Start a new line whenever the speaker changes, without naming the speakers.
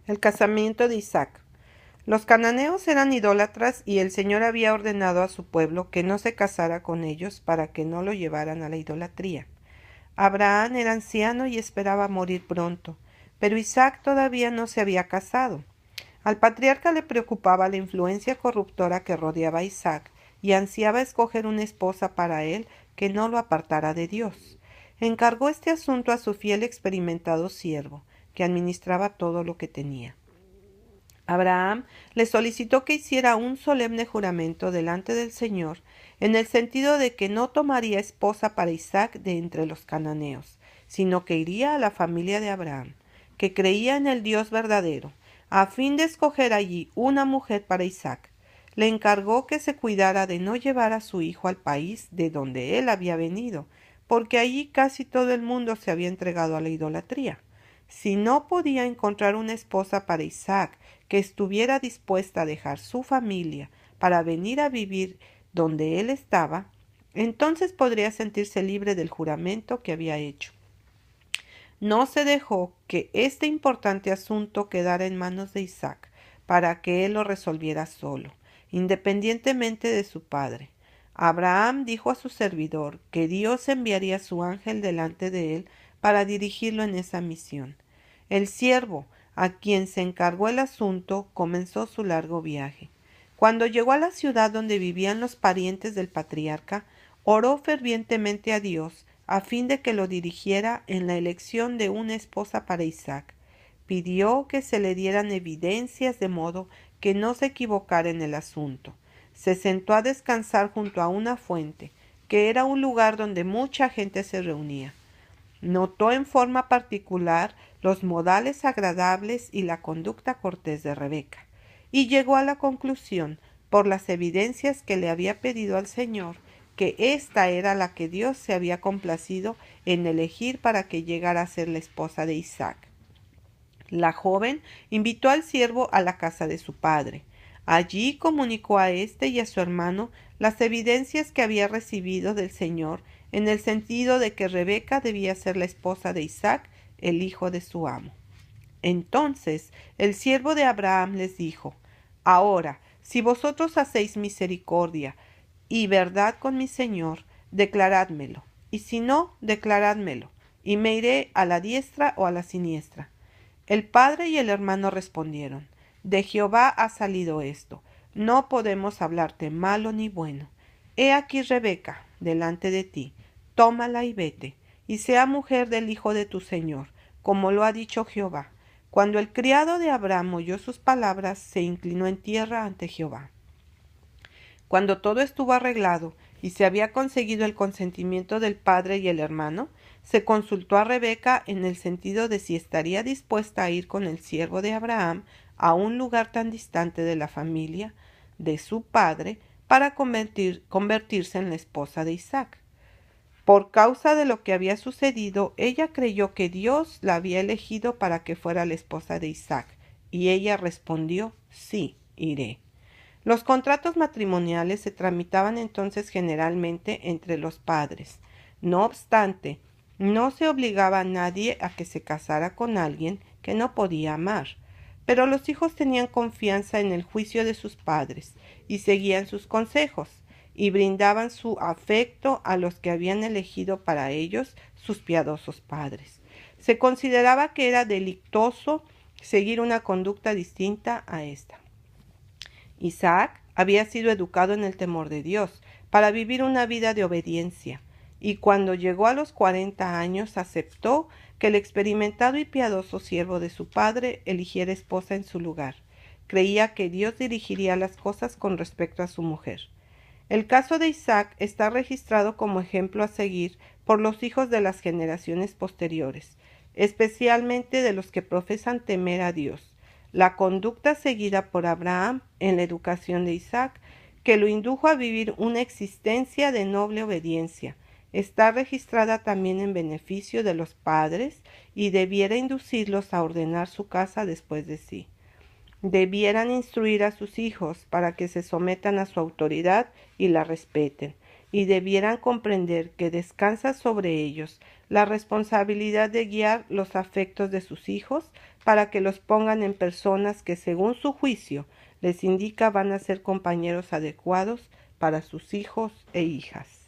El casamiento de Isaac. Los cananeos eran idólatras y el Señor había ordenado a su pueblo que no se casara con ellos para que no lo llevaran a la idolatría. Abraham era anciano y esperaba morir pronto, pero Isaac todavía no se había casado. Al patriarca le preocupaba la influencia corruptora que rodeaba a Isaac y ansiaba escoger una esposa para él que no lo apartara de Dios. Encargó este asunto a su fiel experimentado siervo, que administraba todo lo que tenía. Abraham le solicitó que hiciera un solemne juramento delante del Señor, en el sentido de que no tomaría esposa para Isaac de entre los cananeos, sino que iría a la familia de Abraham, que creía en el Dios verdadero, a fin de escoger allí una mujer para Isaac. Le encargó que se cuidara de no llevar a su hijo al país de donde él había venido, porque allí casi todo el mundo se había entregado a la idolatría. Si no podía encontrar una esposa para Isaac que estuviera dispuesta a dejar su familia para venir a vivir donde él estaba, entonces podría sentirse libre del juramento que había hecho. No se dejó que este importante asunto quedara en manos de Isaac para que él lo resolviera solo, independientemente de su padre. Abraham dijo a su servidor que Dios enviaría a su ángel delante de él para dirigirlo en esa misión. El siervo, a quien se encargó el asunto, comenzó su largo viaje. Cuando llegó a la ciudad donde vivían los parientes del patriarca, oró fervientemente a Dios a fin de que lo dirigiera en la elección de una esposa para Isaac. Pidió que se le dieran evidencias de modo que no se equivocara en el asunto. Se sentó a descansar junto a una fuente, que era un lugar donde mucha gente se reunía. Notó en forma particular los modales agradables y la conducta cortés de Rebeca, y llegó a la conclusión, por las evidencias que le había pedido al Señor, que ésta era la que Dios se había complacido en elegir para que llegara a ser la esposa de Isaac. La joven invitó al siervo a la casa de su padre. Allí comunicó a éste y a su hermano las evidencias que había recibido del Señor en el sentido de que Rebeca debía ser la esposa de Isaac, el hijo de su amo. Entonces el siervo de Abraham les dijo: Ahora, si vosotros hacéis misericordia y verdad con mi señor, declarádmelo, y si no, declarádmelo, y me iré a la diestra o a la siniestra. El padre y el hermano respondieron: De Jehová ha salido esto, no podemos hablarte malo ni bueno. He aquí Rebeca delante de ti, tómala y vete, y sea mujer del hijo de tu señor, como lo ha dicho Jehová. Cuando el criado de Abraham oyó sus palabras, se inclinó en tierra ante Jehová. Cuando todo estuvo arreglado y se había conseguido el consentimiento del padre y el hermano, se consultó a Rebeca en el sentido de si estaría dispuesta a ir con el siervo de Abraham a un lugar tan distante de la familia de su padre para convertirse en la esposa de Isaac. Por causa de lo que había sucedido, ella creyó que Dios la había elegido para que fuera la esposa de Isaac, y ella respondió: Sí, iré. Los contratos matrimoniales se tramitaban entonces generalmente entre los padres. No obstante, no se obligaba a nadie a que se casara con alguien que no podía amar, pero los hijos tenían confianza en el juicio de sus padres y seguían sus consejos, y brindaban su afecto a los que habían elegido para ellos sus piadosos padres. Se consideraba que era delictuoso seguir una conducta distinta a esta. Isaac había sido educado en el temor de Dios para vivir una vida de obediencia, y cuando llegó a los 40 años aceptó que el experimentado y piadoso siervo de su padre eligiera esposa en su lugar. Creía que Dios dirigiría las cosas con respecto a su mujer. El caso de Isaac está registrado como ejemplo a seguir por los hijos de las generaciones posteriores, especialmente de los que profesan temer a Dios. La conducta seguida por Abraham en la educación de Isaac, que lo indujo a vivir una existencia de noble obediencia, está registrada también en beneficio de los padres y debiera inducirlos a ordenar su casa después de sí. Debieran instruir a sus hijos para que se sometan a su autoridad y la respeten, y debieran comprender que descansa sobre ellos la responsabilidad de guiar los afectos de sus hijos para que los pongan en personas que, según su juicio, les indica van a ser compañeros adecuados para sus hijos e hijas.